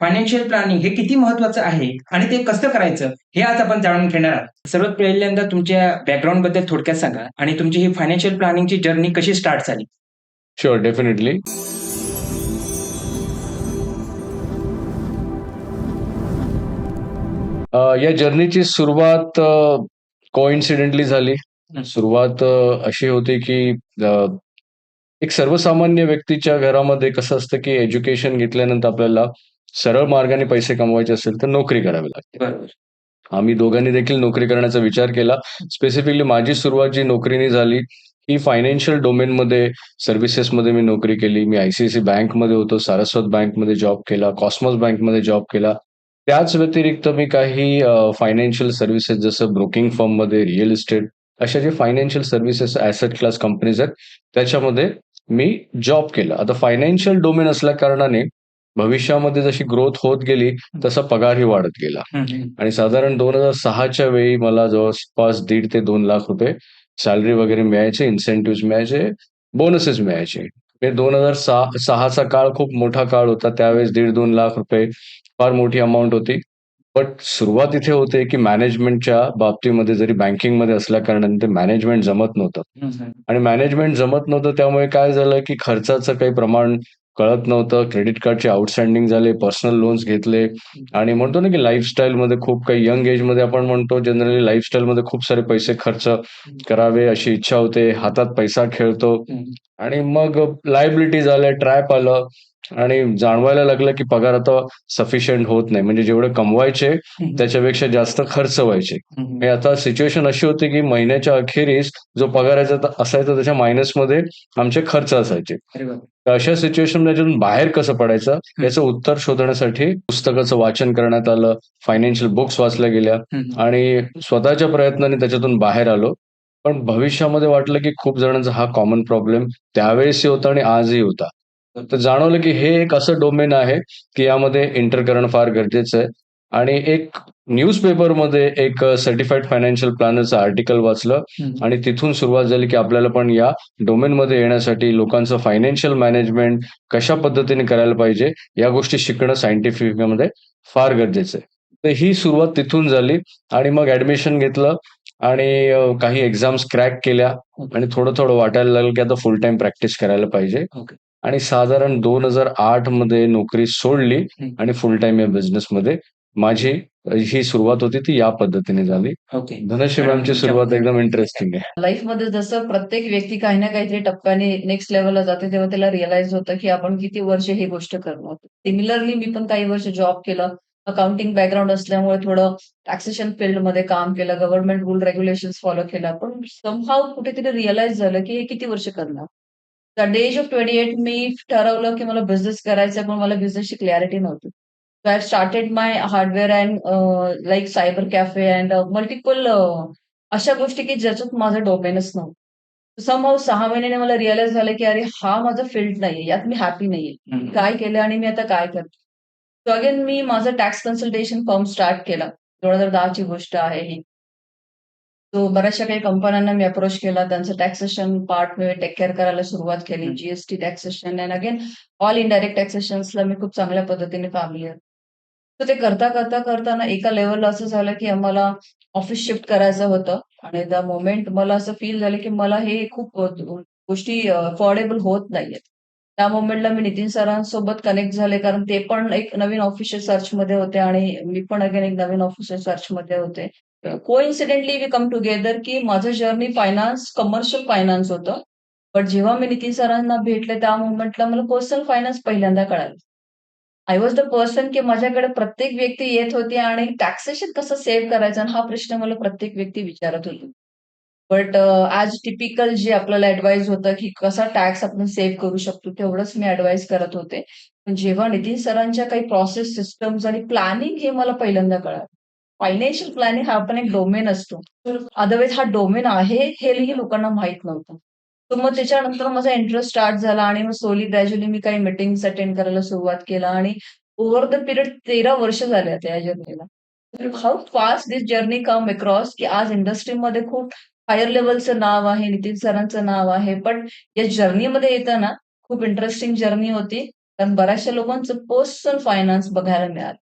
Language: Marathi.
फायनान्शियल प्लॅनिंग हे किती महत्वाचं आहे आणि ते कसं करायचं हे आज आपण जाणून घेणार आहोत. सर्वात पहिल्यांदा तुमच्या बॅकग्राऊंड बद्दल थोडक्यात सांगा आणि तुमची ही फायनान्शियल प्लॅनिंगची जर्नी कशी स्टार्ट झाली? Sure, definitely. या जर्नीची सुरुवात कोइन्सिडेंटली झाली. सुरुवात अशी होती की एक सर्वसामान्य व्यक्तीच्या घरामध्ये कसं असतं की एज्युकेशन घेतल्यानंतर आपल्याला सरळ मार्गाने पैसे कमवायचे असेल तर नोकरी करावी लागते. बरोबर. आम्ही दोघांनी देखील नोकरी करण्याचा विचार केला. स्पेसिफिकली माझी सुरुवात जी नोकरीने झाली, ही फायनान्शियल डोमेनमध्ये सर्व्हिसेसमध्ये मी नोकरी केली. मी आय-सी-आय-सी बँकमध्ये होतो, सारस्वत बँकमध्ये जॉब केला, कॉस्मॉस बँकमध्ये जॉब केला. त्याच व्यतिरिक्त मी काही फायनान्शियल सर्व्हिसेस जसं ब्रोकिंग फर्ममध्ये, रिअल इस्टेट अशा जे financial services asset class companies आहेत, त्याच्यामध्ये मी जॉब केला. आता फायनान्शियल डोमेन असल्या कारणाने भविष्यामध्ये जशी ग्रोथ होत गेली, तसा पगारही वाढत गेला. आणि साधारण 2006च्या वेळी मला जवळपास 1.5 ते 2 लाख रुपये सॅलरी वगैरे मिळायचे, इन्सेंटिव्हज मिळायचे, बोनसेस मिळायचे. हे 2006चा काळ खूप मोठा काळ होता. त्यावेळेस 1.5-2 लाख रुपये फार मोठी अमाउंट होती. बट सुरुवात इथे होते, की मॅनेजमेंटच्या बाबतीमध्ये जरी बँकिंगमध्ये असल्याकारणाने ते मॅनेजमेंट जमत नव्हतं. आणि मॅनेजमेंट जमत नव्हतं त्यामुळे काय झालं, की खर्चाचं काही प्रमाण कळत नव्हतं. क्रेडिट कार्डचे आउटस्टँडिंग झाले, पर्सनल लोन्स घेतले आणि म्हणतो ना, की लाईफस्टाईलमध्ये खूप काही यंग एजमध्ये आपण म्हणतो जनरली लाईफस्टाईलमध्ये खूप सारे पैसे खर्च करावे अशी इच्छा होते. हातात पैसा खेळतो आणि मग लायबिलिटीज आल्या, ट्रॅप आलं आणि जाणवायला लागलं, की पगार आता सफिशियंट होत नाही. म्हणजे जेवढे कमवायचे त्याच्यापेक्षा जास्त खर्च व्हायचे. आणि आता सिच्युएशन अशी होती, की महिन्याच्या अखेरीस जो पगार असायचा त्याच्या मायनसमध्ये आमचे खर्च असायचे. अरे बापरे! तर अशा सिच्युएशन त्याच्यातून बाहेर कसं पडायचं याचं उत्तर शोधण्यासाठी पुस्तकाचं वाचन करण्यात आलं, फायनान्शियल बुक्स वाचल्या गेल्या आणि स्वतःच्या प्रयत्नाने त्याच्यातून बाहेर आलो. पण भविष्यामध्ये वाटलं, की खूप जणांचा हा कॉमन प्रॉब्लेम त्यावेळेसही होता आणि आजही होता. तर जाणवलं, की हे एक असं डोमेन आहे, की यामध्ये एंटर करणं फार गरजेचं आहे आणि एक न्यूजपेपरमध्ये एक सर्टिफाईड फायनान्शियल प्लॅनरचं आर्टिकल वाचलं आणि तिथून सुरुवात झाली, की आपल्याला पण या डोमेनमध्ये येण्यासाठी लोकांचं फायनान्शियल मॅनेजमेंट कशा पद्धतीने करायला पाहिजे, या गोष्टी शिकणं सायंटिफिक वेमध्ये फार गरजेचं आहे. तर ही सुरुवात तिथून झाली आणि मग ॲडमिशन घेतलं आणि काही एक्झाम्स क्रॅक केल्या आणि थोडं-थोडं वाटायला लागलं, की आता फुल टाईम प्रॅक्टिस करायला पाहिजे. ओके. आणि साधारण 2008 मध्ये नोकरी सोडली आणि फुल टाईम या बिझनेसमध्ये माझी ही सुरुवात होती ती या पद्धतीने झाली. ओके. धनश्री मॅमची सुरुवात एकदम इंटरेस्टिंग आहे. लाईफमध्ये जसं प्रत्येक व्यक्ती काही ना काहीतरी टप्प्याने नेक्स्ट लेव्हलला जाते, तेव्हा त्याला रिअलाईज होतं, की आपण किती वर्ष ही गोष्ट करणार. सिमिलरली मी पण काही वर्ष जॉब केलं. अकाउंटिंग बॅकग्राऊंड असल्यामुळे थोडं टॅक्सेशन फील्डमध्ये काम केलं. गव्हर्नमेंट रूल रेग्युलेशन्स फॉलो केला. पण समहाऊ कुठेतरी रिअलाईज झालं, की हे किती वर्ष करणार. द एज ऑफ 28 मी ठरवलं, की मला बिझनेस करायचा पण मला बिझनेसची क्लॅरिटी नव्हती. So I started my hardware and like cyber cafe and multiple अशा गोष्टी की ज्याच्यात माझं डोमेनच नव्हतं. समहाऊ 6 महिन्याने मला रिअलाईज झालं, की अरे हा माझा फील्ड नाहीये. यात मी हॅपी नाहीये. काय केलं आणि मी आता काय करते? सो अगेन मी माझं टॅक्स कन्सल्टेशन फर्म स्टार्ट केला. 2010 ची गोष्ट आहे ही. सो बऱ्याचशा काही कंपन्यांना मी अप्रोच केला. त्यांचं टॅक्सेशन पार्ट मी टेक केअर करायला सुरुवात केली. जी taxation and again all indirect टॅक्सेशन्सला मी खूप चांगल्या पद्धतीने फॅमिलिअर. तर ते करता करताना एका लेव्हलला असं झालं, की आम्हाला ऑफिस शिफ्ट करायचं होतं आणि द मोमेंट मला असं फील झालं, की मला हे खूप गोष्टी अफोर्डेबल होत नाहीयेत. त्या मोमेंटला मी नितीन सरांसोबत कनेक्ट झाले, कारण ते पण एक नवीन ऑफिसच्या सर्चमध्ये होते आणि मी पण अगेन एक नवीन ऑफिसच्या सर्चमध्ये होते. कोइन्सिडेंटली वी कम टुगेदर, की माझं जर्नी फायनान्स, कमर्शियल फायनान्स होतं. बट जेव्हा मी नितीन सरांना भेटले त्या मोमेंटला मला पर्सनल फायनान्स पहिल्यांदा कळालं. आय वॉज द पर्सन की माझ्याकडे प्रत्येक व्यक्ती येत होती आणि टॅक्सेशन कसं सेव्ह करायचं आणि हा प्रश्न मला प्रत्येक व्यक्ती विचारत होती. बट ॲज टिपिकल जे आपल्याला ॲडवाईस होतं, की कसा टॅक्स आपण सेव्ह करू शकतो, तेवढंच मी ॲडवाईस करत होते. पण जेव्हा नितीन सरांच्या काही प्रोसेस, सिस्टम्स आणि प्लॅनिंग हे मला पहिल्यांदा कळालं. फायनान्शियल प्लॅनिंग हा पण एक डोमेन असतो. अदरवाईज हा डोमेन आहे हेही लोकांना माहीत नव्हतं. तर मग त्याच्यानंतर माझा इंटरेस्ट स्टार्ट झाला आणि मग स्लोली ग्रॅज्युअली मी काही मीटिंग्स अटेंड करायला सुरुवात केला आणि ओव्हर द पिरियड 13 वर्ष झाले आता या जर्नीला. How fast this journey come across, की आज इंडस्ट्रीमध्ये खूप हायर लेव्हलचं नाव आहे, नितीन सरांचं नाव आहे. पण या जर्नीमध्ये येताना खूप इंटरेस्टिंग जर्नी होती. कारण बऱ्याचशा लोकांचं पर्सनल फायनान्स बघायला मिळालं.